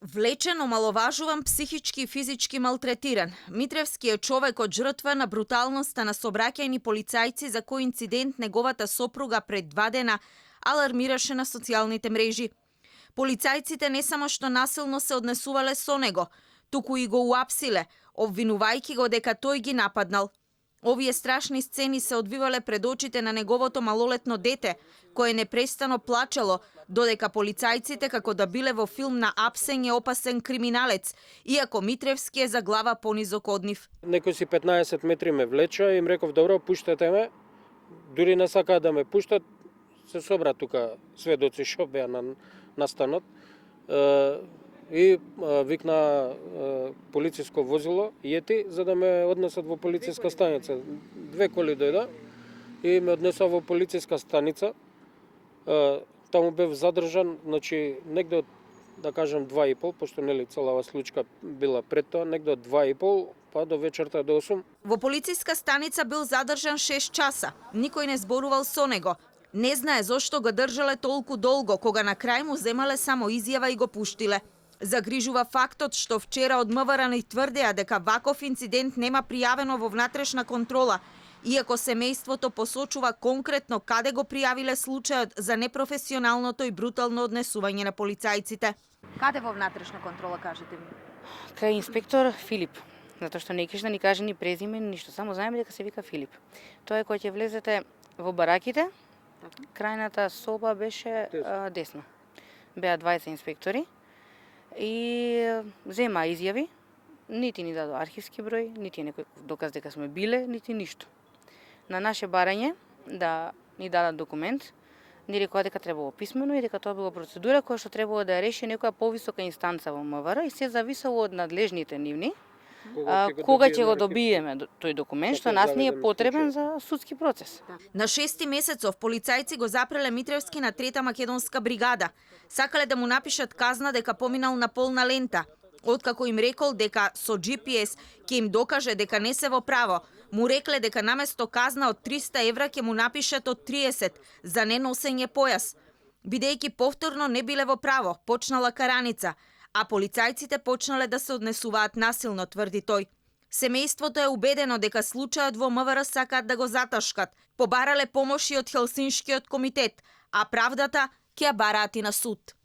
Влечен, омаловажуван, психички и физички малтретиран. Митревски е човек од жртва на бруталноста на собраќајни полицајци за кој инцидент неговата сопруга пред 2 дена алармираше на социјалните мрежи. Полицајците не само што насилно се однесувале со него, туку и го уапсиле, обвинувајќи го дека тој ги нападнал. Овие страшни сцени се одвивале пред очите на неговото малолетно дете, кое непрестано плачело, додека полицајците како да биле во филм на апсен и опасен криминалец, иако Митревски е за глава понизок од нив. Некој си 15 метри ме влече и им реков добро, пуштете ме. Дури не сакаа да ме пуштат, се собра тука сведоци што беа на настанот. И викна полициско возило, јети, за да ме однесат во полициска станица. 2 коли дојда и ме однесува во полициска станица. Таму бев задржан, значи негде од, да кажем, 2,5, пошто нели целава случка била пред тоа, негде од 2,5, па до вечерта до 8. Во полициска станица бил задржан 6 часа. Никој не зборувал со него. Не знае зошто го држале толку долго, кога на крај му земале само изјава и го пуштиле. Загрижува фактот што вчера од МВР ни тврдеа дека ваков инцидент нема пријавено во внатрешна контрола, иако семејството посочува конкретно каде го пријавиле случајот за непрофесионалното и брутално однесување на полицајците. Каде во внатрешна контрола, кажете ми? Кај инспектор Филип, затоа што не кеш да ни каже ни презиме, ни ништо, само знаеме дека се вика Филип. Тоа е кога ќе влезете во бараките, крајната соба беше десно. Беа 20 инспектори и зема изјави, нити ни дадо архивски број, нити некој доказ дека сме биле, нити ништо. На наше барање да ни дадат документ, ни рекоа дека требало писмено и дека тоа било процедура која што требало да ја реши некоја повисока инстанца во МВР и се зависело од надлежните нивни кога ќе го добиеме тој документ, што нас ни е потребен за судски процес. На 6 месецов полицајци го запреле Митревски на 3-та македонска бригада. Сакале да му напишат казна дека поминал на полна лента. Откако им рекол дека со GPS ќе им докаже дека не се во право, му рекле дека наместо казна од 300 евра ќе му напишат од 30 за неносење појас. Бидејќи повторно не биле во право, почнала караница, а полицајците почнале да се однесуваат насилно, тврди тој. Семејството е убедено дека случајот во МВР сакаат да го заташкат. Побарале помош и од Хелсиншкиот комитет, а правдата ќе ја бараат и на суд.